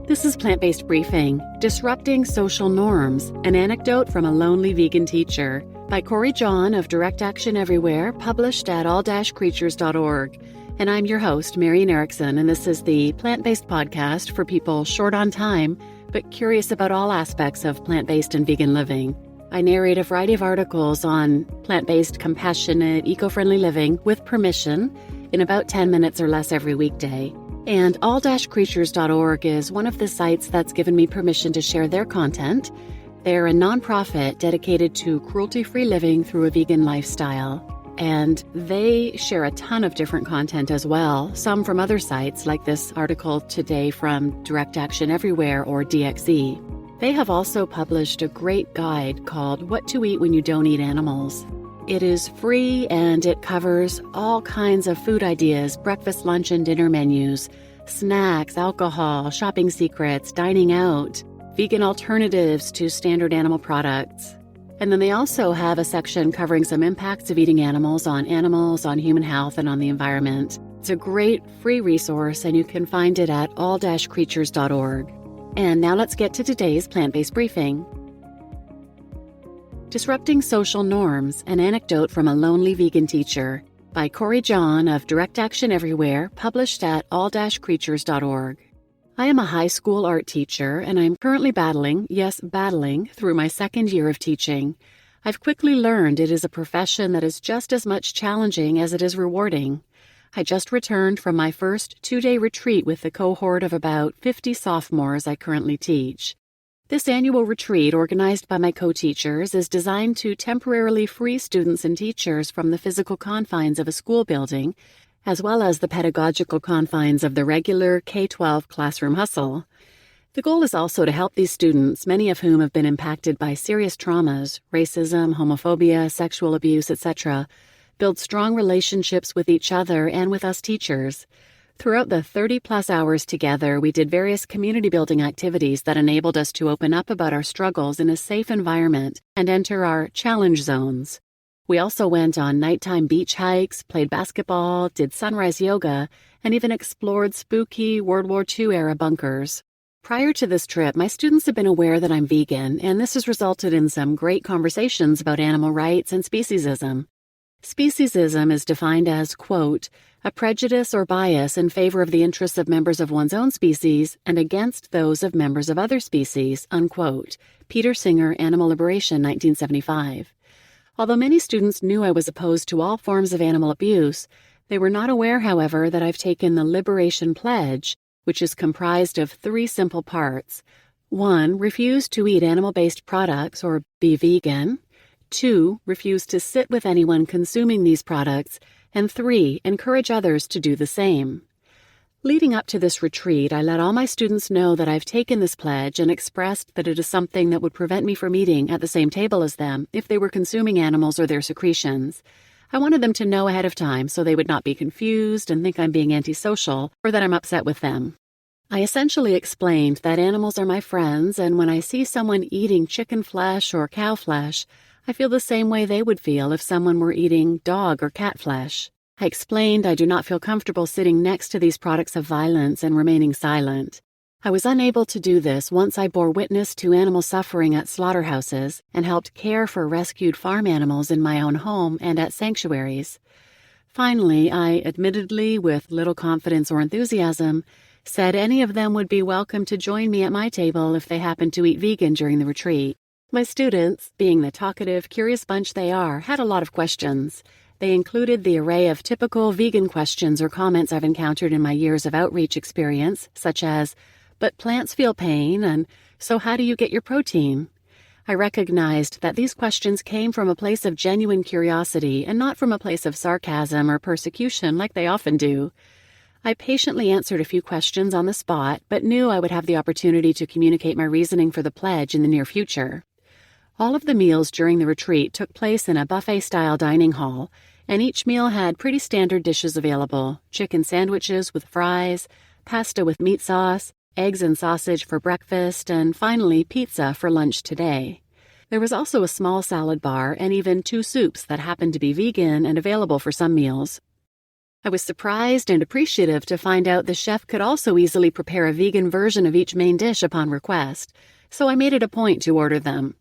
This is Plant-Based Briefing, Disrupting Social Norms, an anecdote from a lonely vegan teacher, by Corey John of Direct Action Everywhere, published at all-creatures.org. And I'm your host, Marian Erickson, and this is the Plant-Based podcast for people short on time, but curious about all aspects of plant-based and vegan living. I narrate a variety of articles on plant-based, compassionate, eco-friendly living with permission in about 10 minutes or less every weekday. And all-creatures.org is one of the sites that's given me permission to share their content. They're a nonprofit dedicated to cruelty-free living through a vegan lifestyle. And they share a ton of different content as well, some from other sites like this article today from Direct Action Everywhere or DxE. They have also published a great guide called What to Eat When You Don't Eat Animals. It is free and it covers all kinds of food ideas, breakfast, lunch, and dinner menus, snacks, alcohol, shopping secrets, dining out, vegan alternatives to standard animal products. And then they also have a section covering some impacts of eating animals, on human health, and on the environment. It's a great free resource, and you can find it at all-creatures.org. And now let's get to today's plant-based briefing. Disrupting Social Norms, an anecdote from a lonely vegan teacher, by Corey John of Direct Action Everywhere, published at all-creatures.org. I am a high school art teacher, and I'm currently battling through my second year of teaching. I've quickly learned it is a profession that is just as much challenging as it is rewarding. I just returned from my first 2-day retreat with the cohort of about 50 sophomores I currently teach. This annual retreat, organized by my co-teachers, is designed to temporarily free students and teachers from the physical confines of a school building, as well as the pedagogical confines of the regular K-12 classroom hustle. The goal is also to help these students, many of whom have been impacted by serious traumas, racism, homophobia, sexual abuse, etc., build strong relationships with each other and with us teachers. Throughout the 30-plus hours together, we did various community-building activities that enabled us to open up about our struggles in a safe environment and enter our challenge zones. We also went on nighttime beach hikes, played basketball, did sunrise yoga, and even explored spooky World War II-era bunkers. Prior to this trip, my students have been aware that I'm vegan, and this has resulted in some great conversations about animal rights and speciesism. Speciesism is defined as, quote, a prejudice or bias in favor of the interests of members of one's own species and against those of members of other species, unquote. Peter Singer, Animal Liberation, 1975. Although many students knew I was opposed to all forms of animal abuse, they were not aware, however, that I've taken the Liberation Pledge, which is comprised of 3 simple parts. 1. Refuse to eat animal-based products or be vegan. 2. Refuse to sit with anyone consuming these products. And 3. Encourage others to do the same. Leading up to this retreat, I let all my students know that I've taken this pledge and expressed that it is something that would prevent me from eating at the same table as them if they were consuming animals or their secretions. I wanted them to know ahead of time so they would not be confused and think I'm being antisocial or that I'm upset with them. I essentially explained that animals are my friends, and when I see someone eating chicken flesh or cow flesh, I feel the same way they would feel if someone were eating dog or cat flesh. I explained I do not feel comfortable sitting next to these products of violence and remaining silent. I was unable to do this once I bore witness to animal suffering at slaughterhouses and helped care for rescued farm animals in my own home and at sanctuaries. Finally, I, admittedly with little confidence or enthusiasm, said any of them would be welcome to join me at my table if they happened to eat vegan during the retreat. My students, being the talkative, curious bunch they are, had a lot of questions. They included the array of typical vegan questions or comments I've encountered in my years of outreach experience, such as, but plants feel pain, and so how do you get your protein? I recognized that these questions came from a place of genuine curiosity and not from a place of sarcasm or persecution like they often do. I patiently answered a few questions on the spot, but knew I would have the opportunity to communicate my reasoning for the pledge in the near future. All of the meals during the retreat took place in a buffet-style dining hall, and each meal had pretty standard dishes available: chicken sandwiches with fries, pasta with meat sauce, eggs and sausage for breakfast, and finally pizza for lunch today. There was also a small salad bar and even 2 soups that happened to be vegan and available for some meals. I was surprised and appreciative to find out the chef could also easily prepare a vegan version of each main dish upon request, so I made it a point to order them.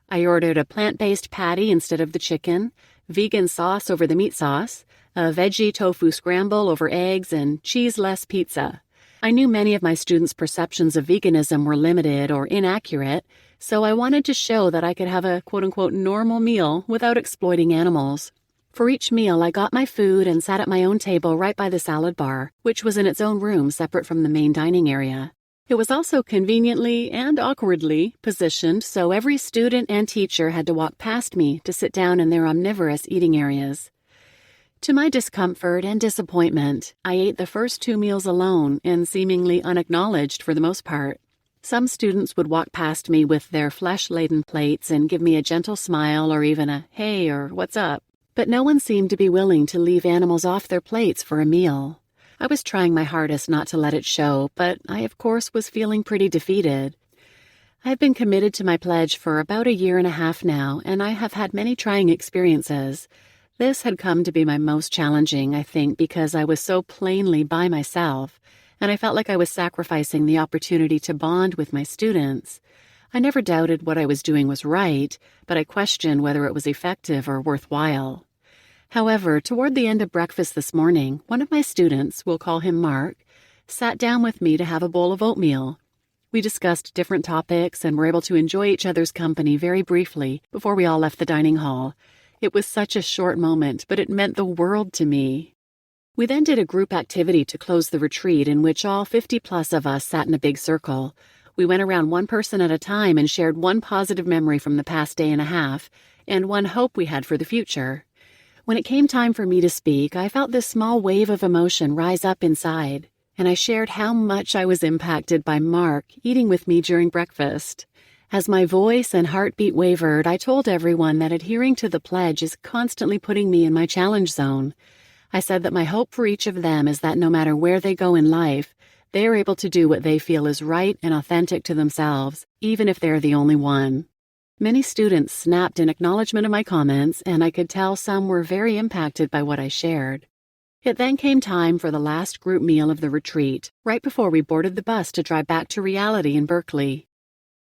I ordered a plant-based patty instead of the chicken, vegan sauce over the meat sauce, a veggie tofu scramble over eggs, and cheese-less pizza. I knew many of my students' perceptions of veganism were limited or inaccurate, so I wanted to show that I could have a quote-unquote normal meal without exploiting animals. For each meal, I got my food and sat at my own table right by the salad bar, which was in its own room separate from the main dining area. It was also conveniently and awkwardly positioned so every student and teacher had to walk past me to sit down in their omnivorous eating areas. To my discomfort and disappointment, I ate the first 2 meals alone and seemingly unacknowledged for the most part. Some students would walk past me with their flesh-laden plates and give me a gentle smile or even a "hey" or "what's up?" But no one seemed to be willing to leave animals off their plates for a meal. I was trying my hardest not to let it show, but I, of course, was feeling pretty defeated. I've been committed to my pledge for about 1.5 years now, and I have had many trying experiences. This had come to be my most challenging, I think, because I was so plainly by myself, and I felt like I was sacrificing the opportunity to bond with my students. I never doubted what I was doing was right, but I questioned whether it was effective or worthwhile. However, toward the end of breakfast this morning, one of my students, we'll call him Mark, sat down with me to have a bowl of oatmeal. We discussed different topics and were able to enjoy each other's company very briefly before we all left the dining hall. It was such a short moment, but it meant the world to me. We then did a group activity to close the retreat in which all 50+ of us sat in a big circle. We went around one person at a time and shared one positive memory from the past 1.5 days and one hope we had for the future. When it came time for me to speak, I felt this small wave of emotion rise up inside, and I shared how much I was impacted by Mark eating with me during breakfast. As my voice and heartbeat wavered, I told everyone that adhering to the pledge is constantly putting me in my challenge zone. I said that my hope for each of them is that no matter where they go in life, they are able to do what they feel is right and authentic to themselves, even if they're the only one. Many students snapped in acknowledgement of my comments, and I could tell some were very impacted by what I shared. It then came time for the last group meal of the retreat, right before we boarded the bus to drive back to reality in Berkeley.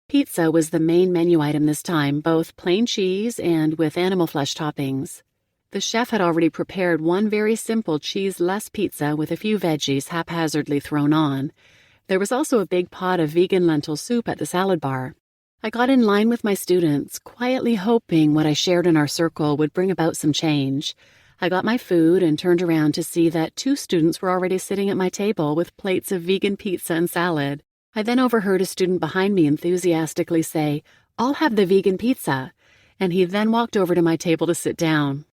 Pizza was the main menu item this time, both plain cheese and with animal flesh toppings. The chef had already prepared one very simple cheese-less pizza with a few veggies haphazardly thrown on. There was also a big pot of vegan lentil soup at the salad bar. I got in line with my students, quietly hoping what I shared in our circle would bring about some change. I got my food and turned around to see that 2 students were already sitting at my table with plates of vegan pizza and salad. I then overheard a student behind me enthusiastically say, "I'll have the vegan pizza," and he then walked over to my table to sit down.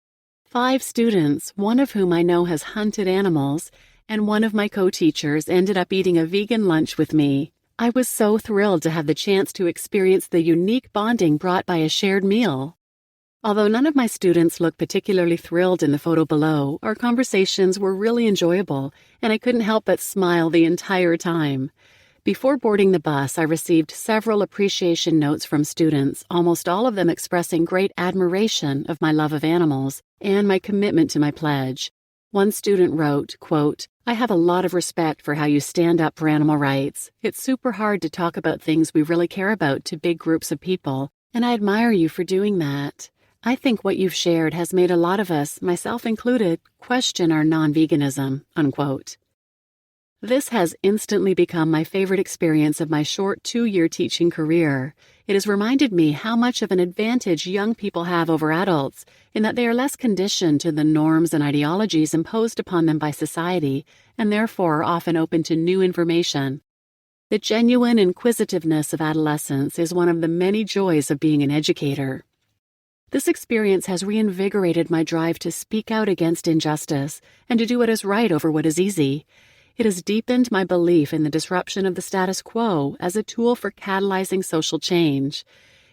5 students, one of whom I know has hunted animals, and one of my co-teachers ended up eating a vegan lunch with me. I was so thrilled to have the chance to experience the unique bonding brought by a shared meal. Although none of my students looked particularly thrilled in the photo below, our conversations were really enjoyable, and I couldn't help but smile the entire time. Before boarding the bus, I received several appreciation notes from students, almost all of them expressing great admiration of my love of animals and my commitment to my pledge. One student wrote, quote, "I have a lot of respect for how you stand up for animal rights. It's super hard to talk about things we really care about to big groups of people, and I admire you for doing that. I think what you've shared has made a lot of us, myself included, question our non-veganism," unquote. This has instantly become my favorite experience of my short 2-year teaching career. It has reminded me how much of an advantage young people have over adults, in that they are less conditioned to the norms and ideologies imposed upon them by society, and therefore are often open to new information. The genuine inquisitiveness of adolescence is one of the many joys of being an educator. This experience has reinvigorated my drive to speak out against injustice and to do what is right over what is easy. It has deepened my belief in the disruption of the status quo as a tool for catalyzing social change.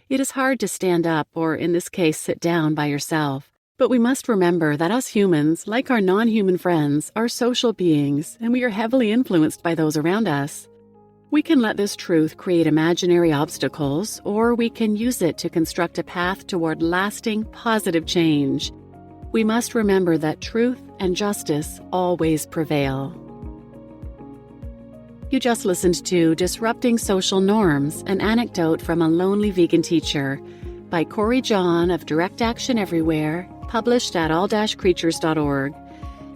It is hard to stand up, or in this case sit down by yourself. But we must remember that us humans, like our non-human friends, are social beings, and we are heavily influenced by those around us. We can let this truth create imaginary obstacles, or we can use it to construct a path toward lasting, positive change. we must remember that truth and justice always prevail. You just listened to Disrupting Social Norms, an anecdote from a lonely vegan teacher by Corey John of Direct Action Everywhere, published at all-creatures.org.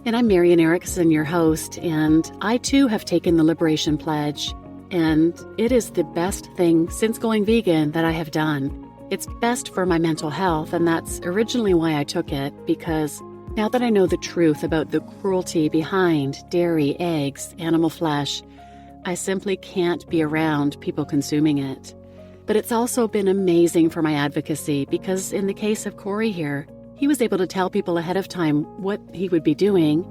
And I'm Marian Erickson, your host, and I too have taken the Liberation Pledge, and it is the best thing since going vegan that I have done. It's best for my mental health, and that's originally why I took it, because now that I know the truth about the cruelty behind dairy, eggs, animal flesh, I simply can't be around people consuming it. But it's also been amazing for my advocacy because in the case of Corey here, he was able to tell people ahead of time what he would be doing.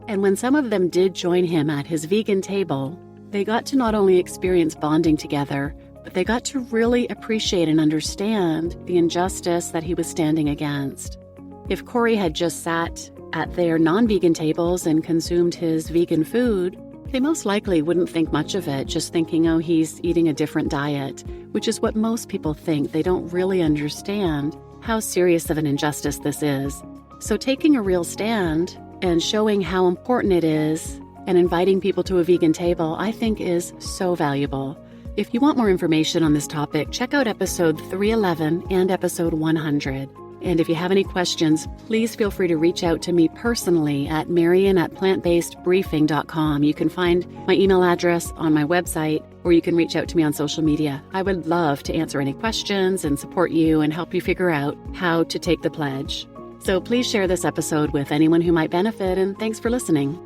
And when some of them did join him at his vegan table, they got to not only experience bonding together, but they got to really appreciate and understand the injustice that he was standing against. If Corey had just sat at their non-vegan tables and consumed his vegan food, they most likely wouldn't think much of it, just thinking, oh, he's eating a different diet, which is what most people think. They don't really understand how serious of an injustice this is. So taking a real stand and showing how important it is and inviting people to a vegan table, I think is so valuable. If you want more information on this topic, check out episode 311 and episode 100. And if you have any questions, please feel free to reach out to me personally at marian@plantbasedbriefing.com. You can find my email address on my website, or you can reach out to me on social media. I would love to answer any questions and support you and help you figure out how to take the pledge. So please share this episode with anyone who might benefit, and thanks for listening.